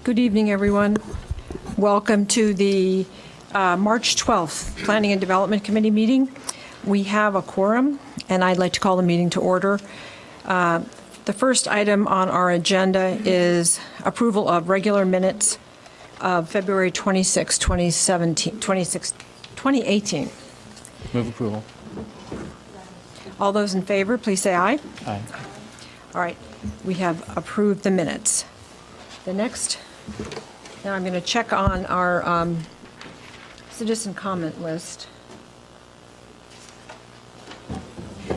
Good evening, everyone. Welcome to the March 12th Planning and Development Committee meeting. We have a quorum, and I'd like to call the meeting to order. The first item on our agenda is approval of regular minutes of February 26, 2018. Move approval. All those in favor, please say aye. Aye. All right, we have approved the minutes. The next, now I'm going to check on our citizen comment list.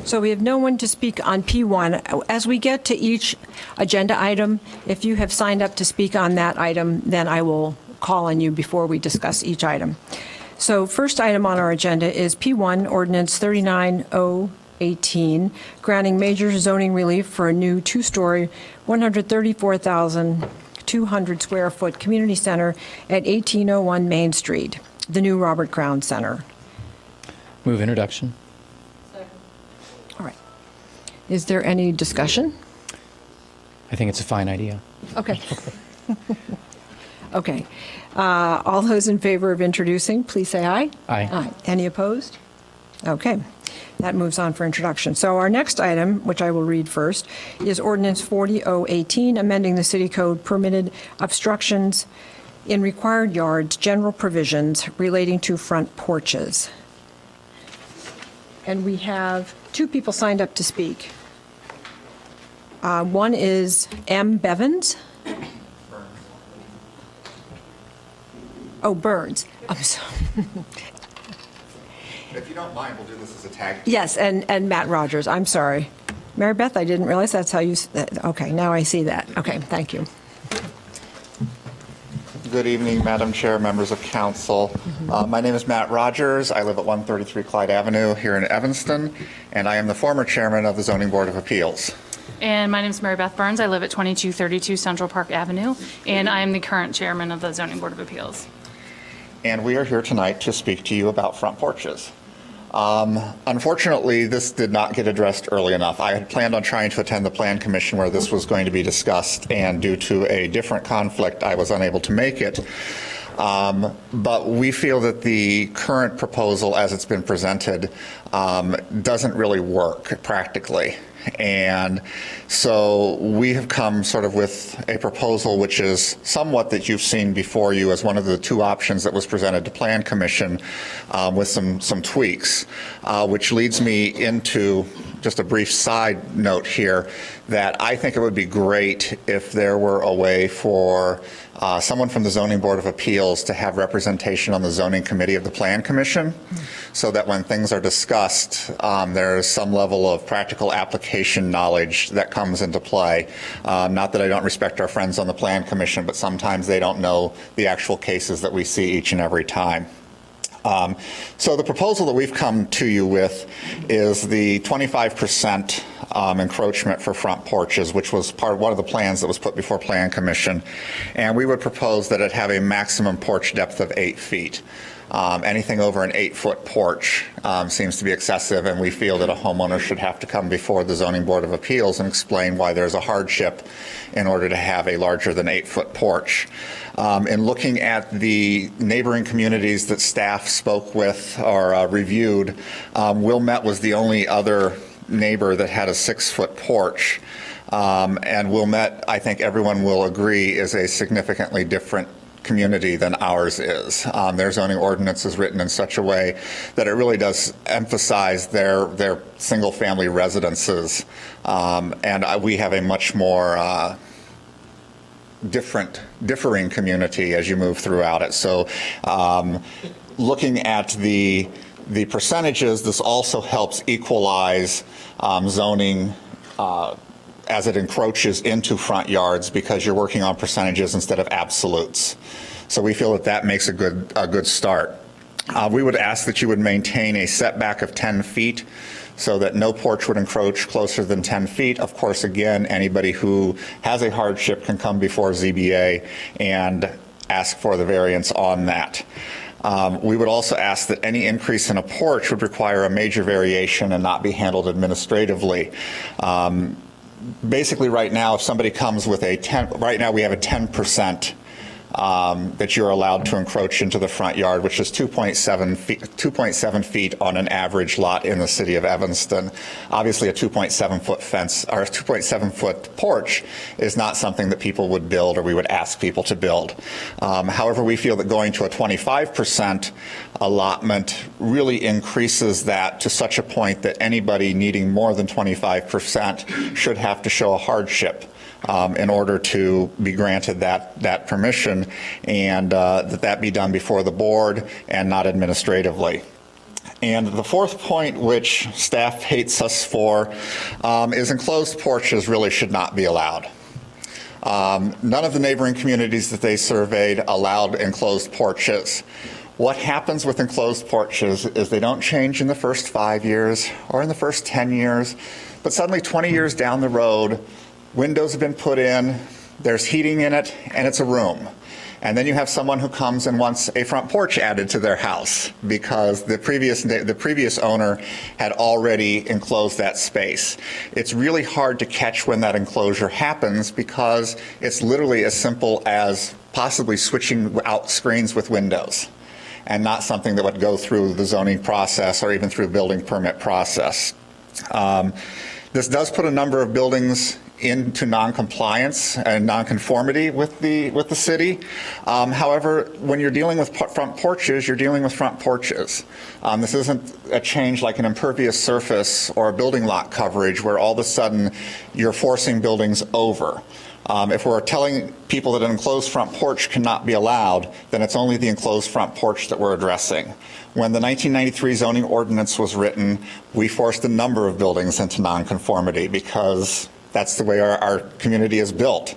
So we have no one to speak on P1. As we get to each agenda item, if you have signed up to speak on that item, then I will call on you before we discuss each item. So first item on our agenda is P1, Ordinance 39018, granting major zoning relief for a new two-story, 134,200 square foot community center at 1801 Main Street, the new Robert Crown Center. Move introduction. All right. Is there any discussion? I think it's a fine idea. Okay. Okay. All those in favor of introducing, please say aye. Aye. Aye. Any opposed? Okay. That moves on for introduction. So our next item, which I will read first, is Ordinance 40018, amending the City Code permitted obstructions in required yards, general provisions relating to front porches. And we have two people signed up to speak. One is M. Bevins. Oh, Burns. I'm sorry. If you don't mind, we'll do this as a tag. Yes, and Matt Rogers. I'm sorry. Mary Beth, I didn't realize that's how you, okay, now I see that. Okay, thank you. Good evening, Madam Chair, members of council. My name is Matt Rogers. I live at 133 Clyde Avenue here in Evanston, and I am the former chairman of the Zoning Board of Appeals. And my name is Mary Beth Burns. I live at 2232 Central Park Avenue, and I am the current chairman of the Zoning Board of Appeals. And we are here tonight to speak to you about front porches. Unfortunately, this did not get addressed early enough. I had planned on trying to attend the Plan Commission where this was going to be discussed, and due to a different conflict, I was unable to make it. But we feel that the current proposal as it's been presented doesn't really work practically. And so we have come sort of with a proposal which is somewhat that you've seen before you as one of the two options that was presented to Plan Commission with some tweaks, which leads me into just a brief side note here that I think it would be great if there were a way for someone from the Zoning Board of Appeals to have representation on the Zoning Committee of the Plan Commission, so that when things are discussed, there's some level of practical application knowledge that comes into play. Not that I don't respect our friends on the Plan Commission, but sometimes they don't know the actual cases that we see each and every time. So the proposal that we've come to you with is the 25% encroachment for front porches, which was one of the plans that was put before Plan Commission. And we would propose that it have a maximum porch depth of 8 feet. Anything over an 8-foot porch seems to be excessive, and we feel that a homeowner should have to come before the Zoning Board of Appeals and explain why there's a hardship in order to have a larger than 8-foot porch. In looking at the neighboring communities that staff spoke with or reviewed, Wilmette was the only other neighbor that had a 6-foot porch. And Wilmette, I think everyone will agree, is a significantly different community than ours is. Their zoning ordinance is written in such a way that it really does emphasize their single-family residences, and we have a much more differing community as you move throughout it. So looking at the percentages, this also helps equalize zoning as it encroaches into front yards, because you're working on percentages instead of absolutes. So we feel that that makes a good start. We would ask that you would maintain a setback of 10 feet so that no porch would encroach closer than 10 feet. Of course, again, anybody who has a hardship can come before ZBA and ask for the variance on that. We would also ask that any increase in a porch would require a major variation and not be handled administratively. Basically, right now, if somebody comes with right now we have a 10% that you're allowed to encroach into the front yard, which is 2.7 feet on an average lot in the city of Evanston. Obviously, a 2.7 foot fence or a 2.7 foot porch is not something that people would build or we would ask people to build. However, we feel that going to a 25% allotment really increases that to such a point that anybody needing more than 25% should have to show a hardship in order to be granted that permission, and that be done before the board and not administratively. And the fourth point, which staff hates us for, is enclosed porches really should not be allowed. None of the neighboring communities that they surveyed allowed enclosed porches. What happens with enclosed porches is they don't change in the first 5 years or in the first 10 years, but suddenly 20 years down the road, windows have been put in, there's heating in it, and it's a room. And then you have someone who comes and wants a front porch added to their house because the previous owner had already enclosed that space. It's really hard to catch when that enclosure happens because it's literally as simple as possibly switching out screens with windows, and not something that would go through the zoning process or even through the building permit process. This does put a number of buildings into non-compliance and non-conformity with the city. However, when you're dealing with front porches, you're dealing with front porches. This isn't a change like an impervious surface or a building lot coverage where all of a sudden you're forcing buildings over. If we're telling people that an enclosed front porch cannot be allowed, then it's only the enclosed front porch that we're addressing. When the 1993 zoning ordinance was written, we forced a number of buildings into nonconformity because that's the way our community is built.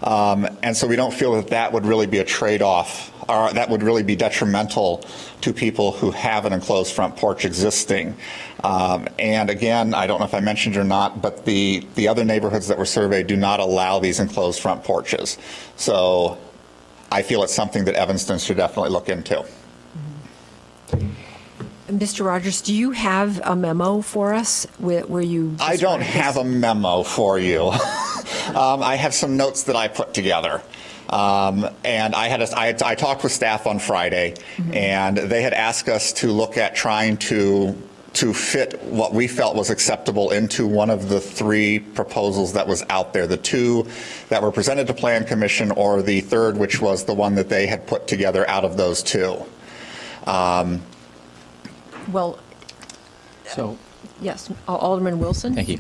And so we don't feel that that would really be a trade-off, or that would really be detrimental to people who have an enclosed front porch existing. And again, I don't know if I mentioned or not, but the other neighborhoods that were surveyed do not allow these enclosed front porches. So I feel it's something that Evanston should definitely look into. Mr. Rogers, do you have a memo for us where you? I don't have a memo for you. I have some notes that I put together. And I talked with staff on Friday, and they had asked us to look at trying to fit what we felt was acceptable into one of the three proposals that was out there, the two that were presented to Plan Commission, or the third, which was the one that they had put together out of those two. Well, So, yes, Alderman Wilson? thank you.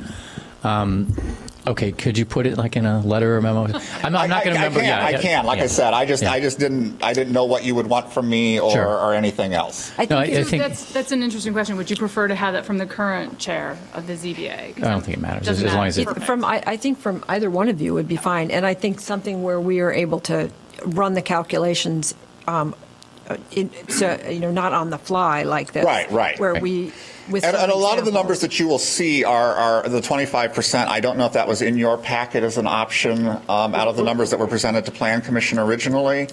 Okay, could you put it like in a letter or memo? I'm not going to remember. I can. Like I said, I didn't know what you would want from me or, Sure. or anything else. I think I think- That's an interesting question. Would you prefer to have that from the current chair of the ZBA? I don't think it matters, Doesn't as long as matter. it- Perfect. I think from either one of you would be fine. And I think something where we are able to run the calculations, not on the fly like this. Right. Where Right. we, with And some a lot of the examples. numbers that you will see are the 25%. I don't know if that was in your packet as an option out of the numbers that were presented to Plan Commission originally.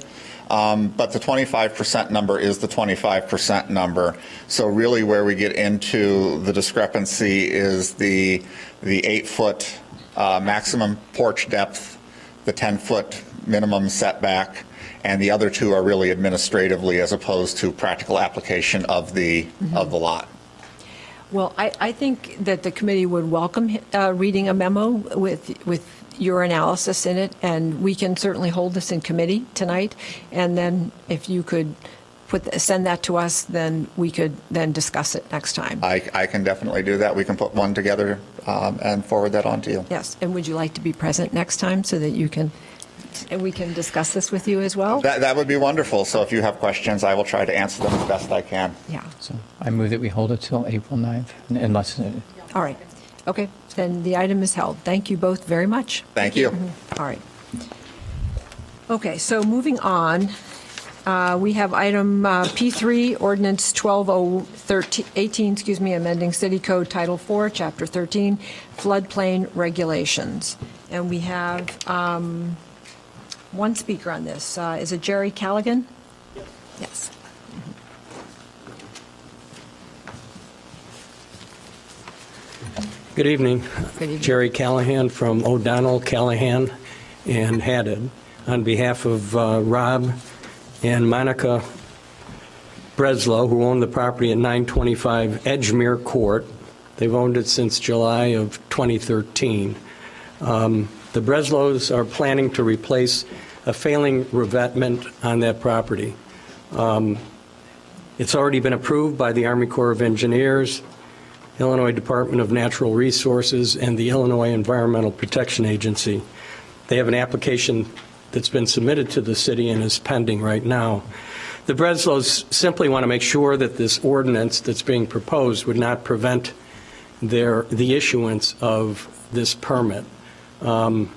But the 25% number is the 25% number. So really where we get into the discrepancy is the 8-foot maximum porch depth, the 10-foot minimum setback, and the other two are really administratively as opposed to practical application of the lot. Well, I think that the committee would welcome reading a memo with your analysis in it, and we can certainly hold this in committee tonight. And then if you could send that to us, then we could then discuss it next time. I can definitely do that. We can put one together and forward that on to you. Yes, and would you like to be present next time so that you can, and we can discuss this with you as well? That would be wonderful. So if you have questions, I will try to answer them as best I can. Yeah, So I move that we hold it till April 9th, unless, all right. Okay, then the item is held. Thank you both very much. Thank you. All right. Okay, so moving on, we have item P3, Ordinance 12018, amending City Code Title 4, Chapter 13, Floodplain Regulations. And we have one speaker on this. Is it Jerry Callaghan? Yes. Good evening. Good evening. Jerry Callaghan from O'Donnell, Callaghan, and Haddad. on behalf of Rob and Monica Breslow, who own the property at 925 Edgemere Court. They've owned it since July of 2013. The Breslows are planning to replace a failing revetment on that property. It's already been approved by the Army Corps of Engineers, Illinois Department of Natural Resources, and the Illinois Environmental Protection Agency. They have an application that's been submitted to the city and is pending right now. The Breslows simply want to make sure that this ordinance that's being proposed would not prevent the issuance of this permit. The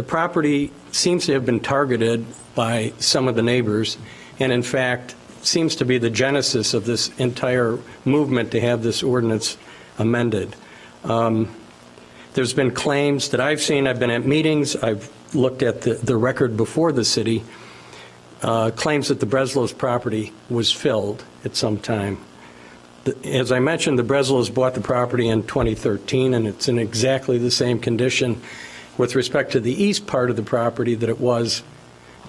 property seems to have been targeted by some of the neighbors, and in fact seems to be the genesis of this entire movement to have this ordinance amended. There's been claims that I've seen, I've been at meetings, I've looked at the record before the city, claims that the Breslows property was filled at some time. As I mentioned, the Breslows bought the property in 2013, and it's in exactly the same condition with respect to the east part of the property that it was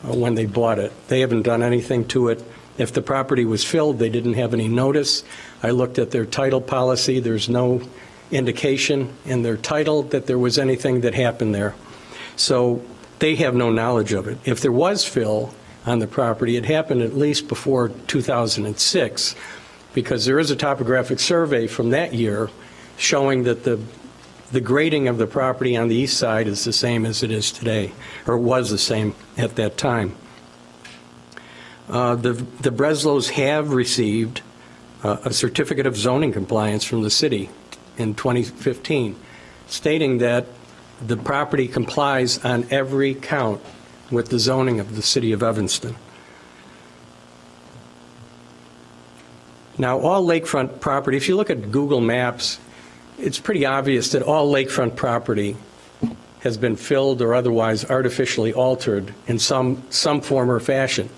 when they bought it. They haven't done anything to it. If the property was filled, they didn't have any notice. I looked at their title policy. There's no indication in their title that there was anything that happened there. So they have no knowledge of it. If there was fill on the property, it happened at least before 2006, because there is a topographic survey from that year showing that the grading of the property on the east side is the same as it is today, or was the same at that time. The Breslows have received a certificate of zoning compliance from the city in 2015, stating that the property complies on every count with the zoning of the city of Evanston. Now, all lakefront property, if you look at Google Maps, it's pretty obvious that all lakefront property has been filled or otherwise artificially altered in some form or fashion.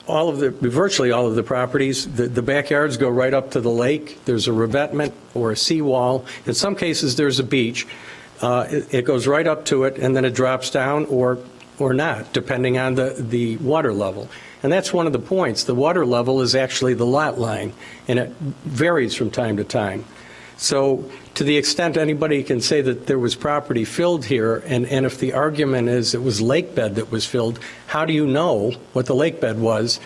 Virtually all of the properties, the backyards go right up to the lake. There's a revetment or a seawall. In some cases, there's a beach. It goes right up to it, and then it drops down or not, depending on the water level. And that's one of the points. The water level is actually the lot line, and it varies from time to time. So to the extent anybody can say that there was property filled here, and if the argument is it was lake bed that was filled, how do you know what the lake bed was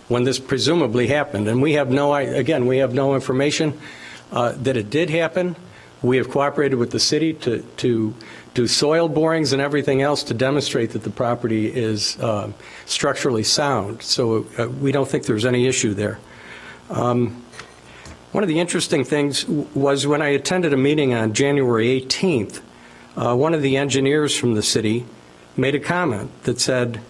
when this presumably happened? And we have no information that it did happen. We have cooperated with the city to do soil borings and everything else to demonstrate that the property is structurally sound. So we don't think there's any issue there. One of the interesting things was when I attended a meeting on January 18th, one of the engineers from the city made a comment that said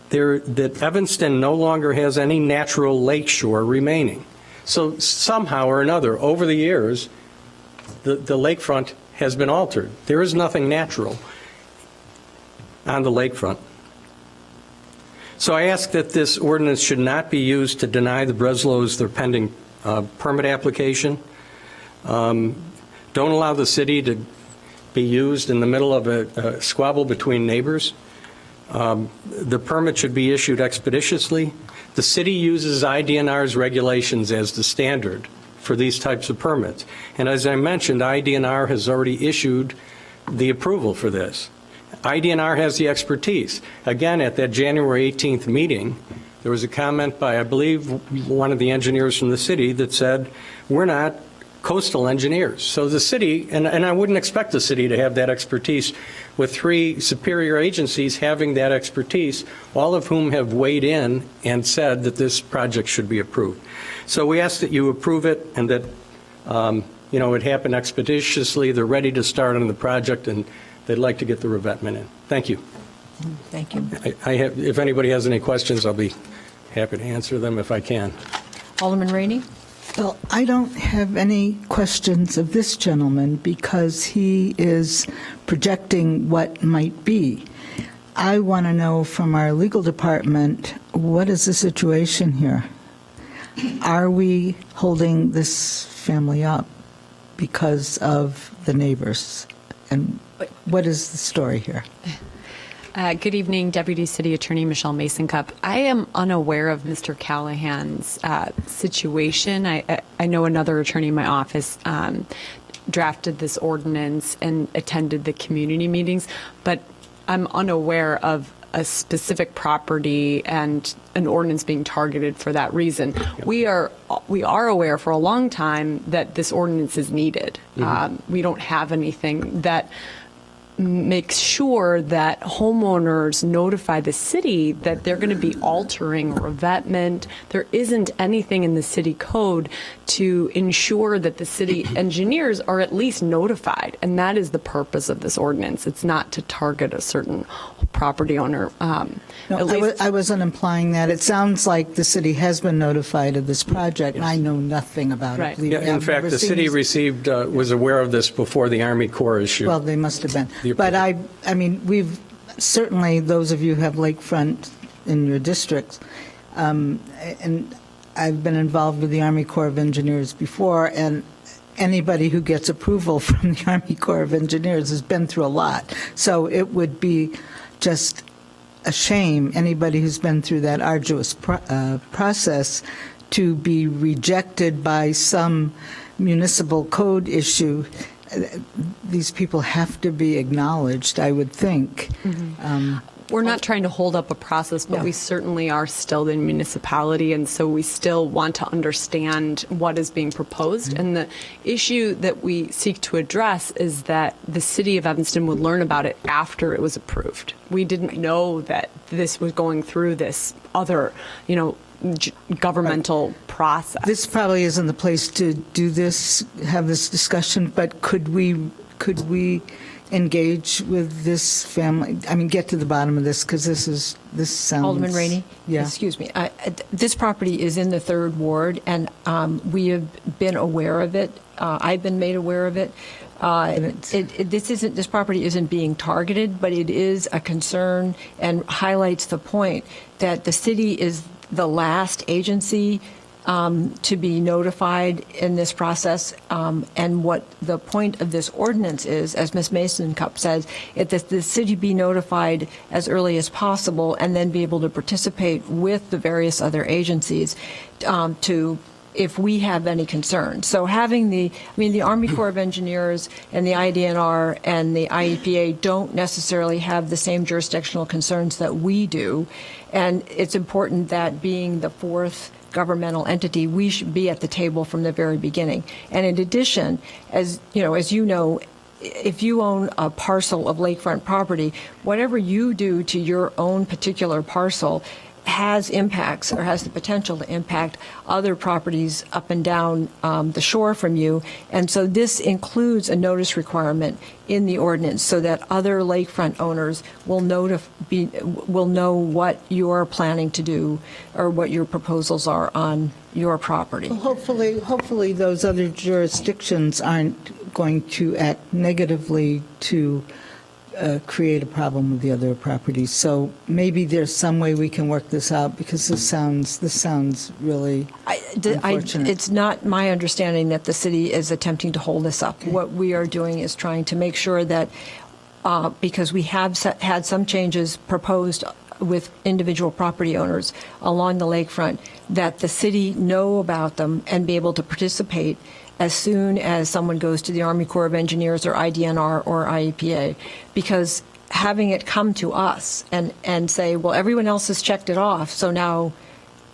that Evanston no longer has any natural lakeshore remaining. So somehow or another, over the years, the lakefront has been altered. There is nothing natural on the lakefront. So I ask that this ordinance should not be used to deny the Breslows their pending permit application. Don't allow the city to be used in the middle of a squabble between neighbors. The permit should be issued expeditiously. The city uses IDNR's regulations as the standard for these types of permits. And as I mentioned, IDNR has already issued the approval for this. IDNR has the expertise. Again, at that January 18th meeting, there was a comment by, I believe, one of the engineers from the city that said, we're not coastal engineers. So the city, and I wouldn't expect the city to have that expertise, with three superior agencies having that expertise, all of whom have weighed in and said that this project should be approved. So we ask that you approve it and that it happen expeditiously. They're ready to start on the project, and they'd like to get the revetment in. Thank you. Thank you. If anybody has any questions, I'll be happy to answer them if I can. Alderman Rainey? Well, I don't have any questions of this gentleman because he is projecting what might be. I want to know from our legal department, what is the situation here? Are we holding this family up because of the neighbors? And what is the story here? Good evening, Deputy City Attorney Michelle Mason-Cup. I am unaware of Mr. Callaghan's situation. I know another attorney in my office drafted this ordinance and attended the community meetings, but I'm unaware of a specific property and an ordinance being targeted for that reason. We are aware for a long time that this ordinance is needed. We don't have anything that makes sure that homeowners notify the city that they're going to be altering a revetment. There isn't anything in the city code to ensure that the city engineers are at least notified, and that is the purpose of this ordinance. It's not to target a certain property owner. No, At least- I wasn't implying that. It sounds like the city has been notified of this project, and I know nothing about Right. it. Believe Yeah, me. in I've fact, never the seen city these- received, was aware of this before the Army Corps issue. Well, they must have been. The But approval. I mean, we've, certainly those of you who have lakefront in your districts, and I've been involved with the Army Corps of Engineers before, and anybody who gets approval from the Army Corps of Engineers has been through a lot. So it would be just a shame, anybody who's been through that arduous process, to be rejected by some municipal code issue. These people have to be acknowledged, I would think. We're not trying to hold up a process, but No. we certainly are still the municipality, and so we still want to understand what is being proposed. And the issue that we seek to address is that the city of Evanston would learn about it after it was approved. We didn't know that this was going through this other, governmental process. This probably isn't the place to do this, have this discussion, but could we engage with this family? I mean, get to the bottom of this, because this sounds... Alderman Rainey? Yeah. Excuse me. This property is in the 3rd Ward, and we have been aware of it. I've been made aware of it. This property isn't being targeted, but it is a concern and highlights the point that the city is the last agency to be notified in this process, and what the point of this ordinance is, as Ms. Mason-Cup says, that the city be notified as early as possible and then be able to participate with the various other agencies if we have any concerns. So having the Army Corps of Engineers and the IDNR and the IEPA don't necessarily have the same jurisdictional concerns that we do, and it's important that being the 4th governmental entity, we should be at the table from the very beginning. And in addition, as you know, if you own a parcel of lakefront property, whatever you do to your own particular parcel has impacts or has the potential to impact other properties up and down the shore from you. And so this includes a notice requirement in the ordinance so that other lakefront owners will know what you're planning to do or what your proposals are on your property. Hopefully those other jurisdictions aren't going to act negatively to create a problem with the other properties. So maybe there's some way we can work this out, because this sounds really unfortunate. It's not my understanding that the city is attempting to hold this up. What we are doing is trying to make sure that, because we have had some changes proposed with individual property owners along the lakefront, that the city know about them and be able to participate as soon as someone goes to the Army Corps of Engineers or IDNR or IEPA, because having it come to us and say, well, everyone else has checked it off, so now,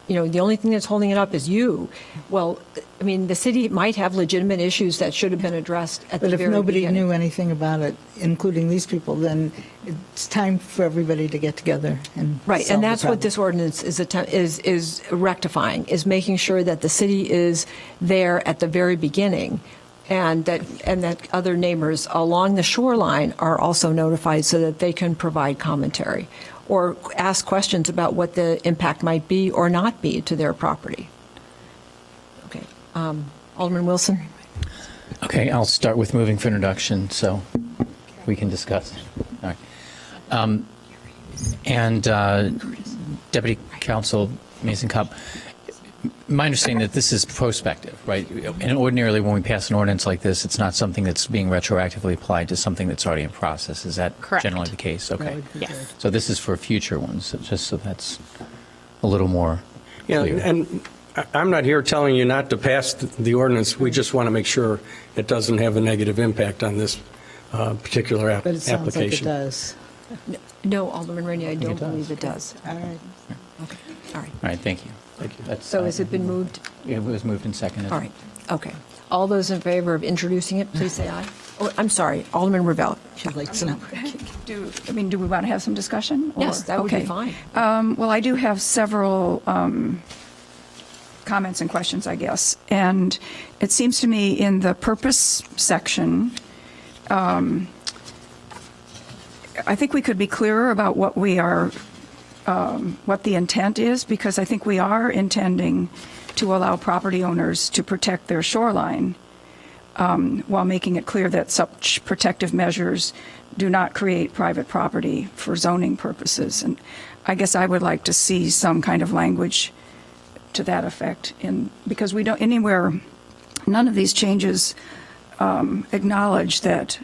the only thing that's holding it up is you. Well, I mean, the city might have legitimate issues that should have been addressed at the very But beginning. if nobody knew anything about it, including these people, then it's time for everybody to get together and Right, solve and the that's what problem. this ordinance is rectifying, is making sure that the city is there at the very beginning, and that other neighbors along the shoreline are also notified so that they can provide commentary or ask questions about what the impact might be or not be to their property. Okay, Alderman Wilson? Okay, I'll start with moving for introduction so we can discuss. All right. And Deputy Counsel Mason-Cup, my understanding that this is prospective, right? And ordinarily, when we pass an ordinance like this, it's not something that's being retroactively applied to something that's already in process. Is that Correct. generally the case? Okay. Yes. So this is for future ones, just so that's a little more Yeah, clear. and I'm not here telling you not to pass the ordinance. We just want to make sure it doesn't have a negative impact on this particular But it sounds like it application. does. No, Alderman Rainey, I don't it does. believe it does. All right. Okay, all right. All right, thank you. Thank you. That's, So has it been moved? Yeah, it was moved and seconded. All right, okay. All those in favor of introducing it, please say aye. Oh, I'm sorry, Alderman Ravel. She'd like to know. Do we want to have some discussion? or- Yes, that would be okay. fine. Well, I do have several comments and questions, I guess. And it seems to me in the purpose section, I think we could be clearer about what we are, what the intent is, because I think we are intending to allow property owners to protect their shoreline while making it clear that such protective measures do not create private property for zoning purposes. And I guess I would like to see some kind of language to that effect, because we don't anywhere, none of these changes acknowledge that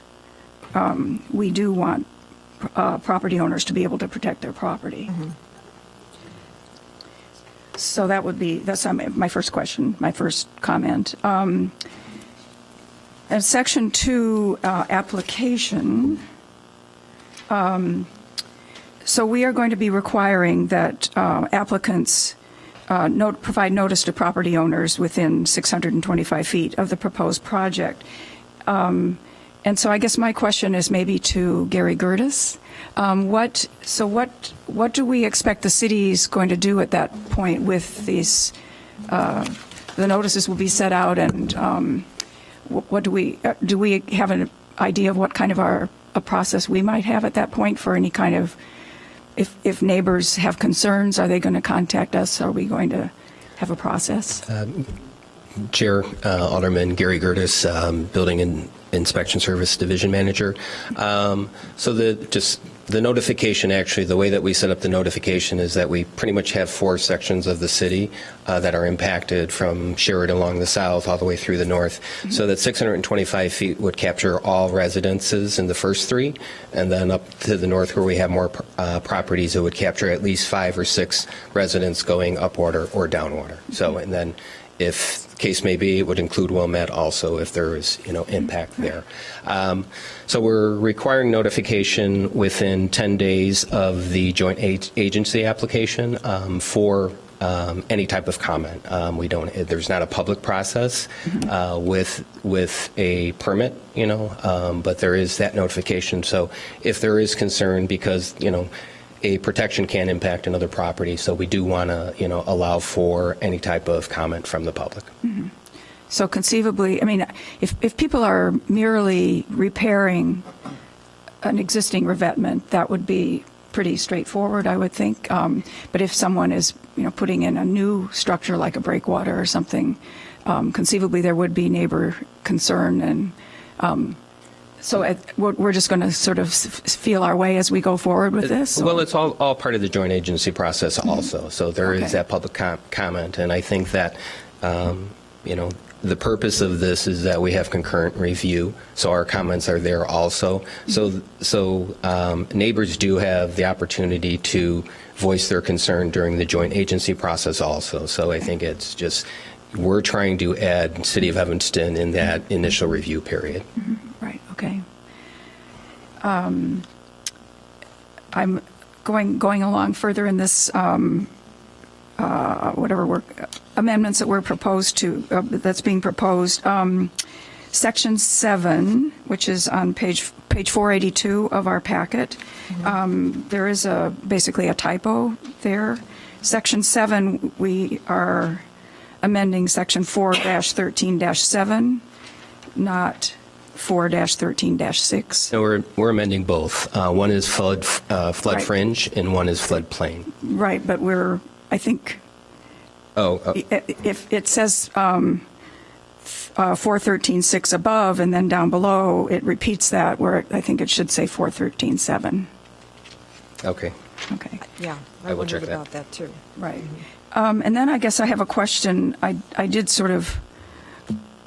we do want property owners to be able to protect their property. So that's my first question, my first comment. And Section 2 application, so we are going to be requiring that applicants provide notice to property owners within 625 feet of the proposed project. And so I guess my question is maybe to Gary Gertis. What do we expect the city is going to do at that point with these? The notices will be set out, and what do we have an idea of what kind of a process we might have at that point for any kind of, if neighbors have concerns, are they going to contact us? Are we going to have a process? Chair, Alderman Gary Gertis, Building and Inspection Service Division Manager. So the notification, actually, the way that we set up the notification is that we pretty much have 4 sections of the city that are impacted from Sheridan along the south all the way through the north. So that 625 feet would capture all residences in the first 3, and then up to the north where we have more properties, it would capture at least 5 or 6 residents going upwater or downwater. So, and then if the case may be, it would include Wilmette also if there is, impact there. So we're requiring notification within 10 days of the joint agency application for any type of comment. There's not a public process with a permit, but there is that notification. So if there is concern, because, a protection can impact another property, so we do want to, allow for any type of comment from the public. Mm-hmm. So conceivably, I mean, if people are merely repairing an existing revetment, that would be pretty straightforward, I would think. But if someone is, putting in a new structure like a breakwater or something, conceivably there would be neighbor concern, and so we're just going to sort of feel our way as we go forward with this? Well, it's all part of the joint agency process also. So there is that public comment, and I think that, the purpose of this is that we have concurrent review, so our comments are there also. So neighbors do have the opportunity to voice their concern during the joint agency process also. So I think it's just, we're trying to add City of Evanston in that initial review period. Right, okay. I'm going along further in this, amendments that were proposed that's being proposed. Section 7, which is on page 482 of our packet, there is basically a typo there. Section 7, we are amending section 4-13-7, not 4-13-6. So we're amending both. One is flood Right. fringe, and one is floodplain. Right, but I think, if it says 4-13-6 above, and then down below, it repeats that, where I think it should say 4-13-7. Okay. Okay, Yeah, I will check wondered that. about that, too. right. And then I guess I have a question. I did sort of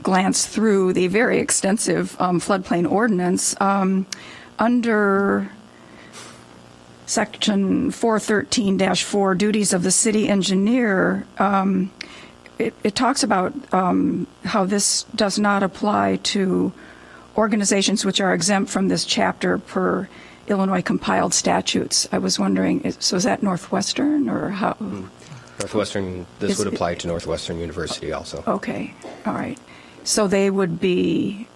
glance through the very extensive floodplain ordinance. Under Section 413-4, duties of the city engineer, it talks about how this does not apply to organizations which are exempt from this chapter per Illinois compiled statutes. I was wondering, so is that Northwestern or how? Northwestern, this would apply to Northwestern University also. Okay, all right. So they would be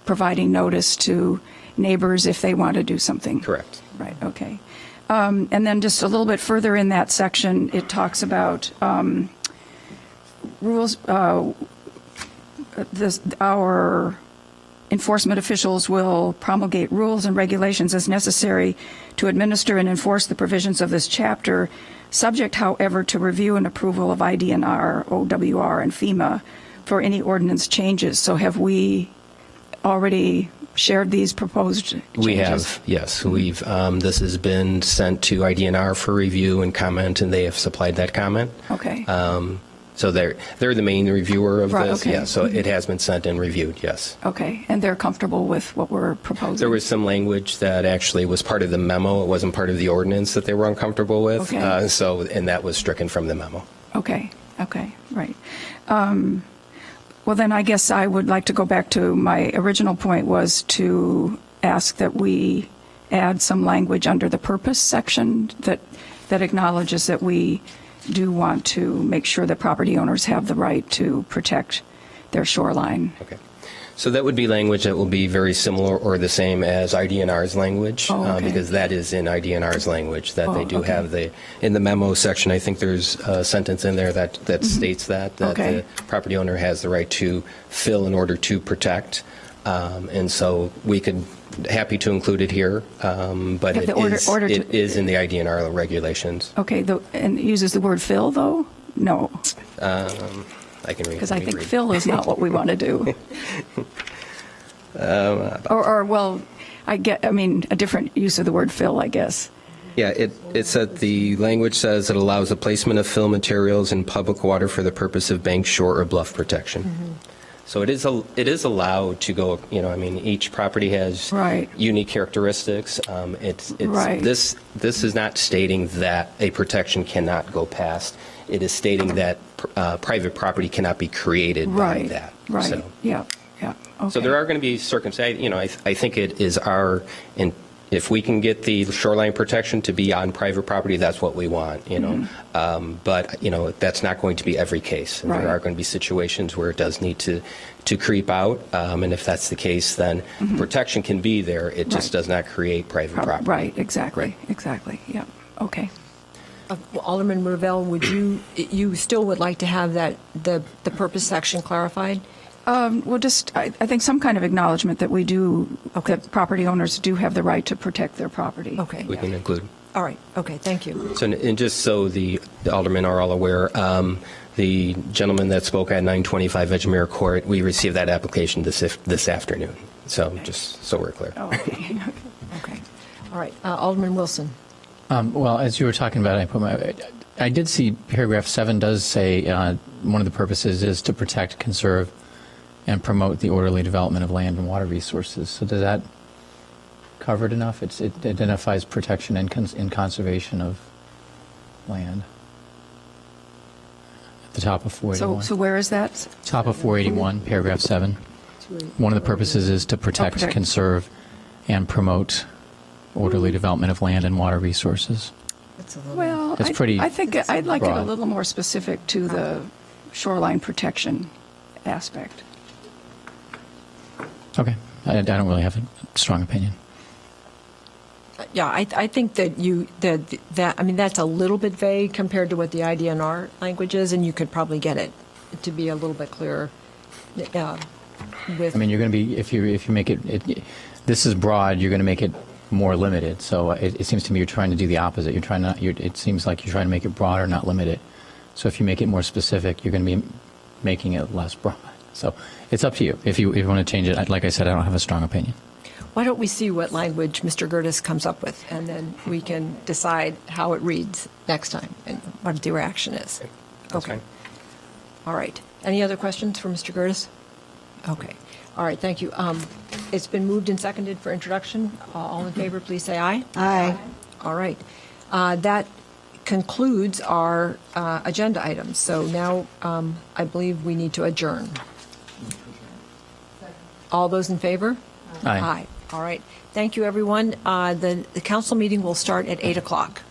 providing notice to neighbors if they want to do something? Correct. Right, okay. And then just a little bit further in that section, it talks about rules, our enforcement officials will promulgate rules and regulations as necessary to administer and enforce the provisions of this chapter, subject, however, to review and approval of IDNR, OWR, and FEMA for any ordinance changes. So have we already shared these proposed changes? We have, yes. We've this has been sent to IDNR for review and comment, and they have supplied that comment. Okay. So they're the main reviewer of Right, this. okay. Yeah. So it has been sent and reviewed. Yes. Okay, and they're comfortable with what we're proposing? There was some language that actually was part of the memo. It wasn't part of the ordinance that they were uncomfortable with. Okay. And that was stricken from the memo. Okay, right. Well, then I guess I would like to go back to my original point, was to ask that we add some language under the purpose section that acknowledges that we do want to make sure that property owners have the right to protect their shoreline. Okay. So that would be language that will be very similar or the same as IDNR's language, Oh, okay. because that is in IDNR's language, that they do okay. have in the memo section, I think there's a sentence in there that states that Okay. the property owner has the right to fill in order to protect. And so we could, happy to include it here, but Yeah, it the is in the IDNR regulations. Okay, and it uses the word fill, though? No, I can read. because I think fill is not what we want to do. Well, I mean, a different use of the word fill, I guess. Yeah, it said, the language says it allows the placement of fill materials in public water for the purpose of bank, shore, or bluff protection. Mm-hmm. So it is allowed to go, I mean, each property has Right. unique characteristics. Right. This is not stating that a protection cannot go past. It is stating that private property cannot be created by that. Right, So- yeah, okay. So there are going to be circumstances, I think it is if we can get the shoreline protection to be on private property, that's what we want, But, that's not going to be every case. And Right. there are going to be situations where it does need to creep out. And if that's the case, then protection can be there. It just Right. does not create private property. Right, exactly, yeah, okay. Alderman Ravel, would you still would like to have that, the purpose section clarified? Well, just, I think some kind of acknowledgement that we do, that property owners do have the right to protect their property. Okay. We can include. All right, okay, thank you. So, and just so the aldermen are all aware, the gentleman that spoke at 925 Edgemere Court, we received that application this afternoon. So just so we're clear. Oh, okay, Okay. All right, Alderman Wilson. Well, as you were talking about, I did see paragraph 7 does say one of the purposes is to protect, conserve, and promote the orderly development of land and water resources. So does that cover it enough? It identifies protection and conservation of land. At the top of 481. so where is that? Top of 481, paragraph 7. One of the purposes is to protect, protect. conserve, and promote orderly development of land and water resources. Well, It's pretty I think I'd like it a broad. little more specific to the shoreline protection aspect. Okay. I don't really have a strong opinion. Yeah, I think that that's a little bit vague compared to what the IDNR language is, and you could probably get it to be a little bit clearer. With, I mean, you're going to be, if you make it, this is broad, you're going to make it more limited. So it seems to me you're trying to do the opposite. It seems like you're trying to make it broader, not limit it. So if you make it more specific, you're going to be making it less broad. So it's up to you. If you want to change it, like I said, I don't have a strong opinion. Why don't we see what language Mr. Gertis comes up with, and then we can decide how it reads next time and what the reaction is. That's Okay. fine. All right. Any other questions for Mr. Gertis? Okay. All right, thank you. It's been moved and seconded for introduction. All in favor, please say aye. Aye. All right. That concludes our agenda items. So now I believe we need to adjourn. All those in favor? Aye. Aye. All right. Thank you, everyone. The council meeting will start at 8 o'clock.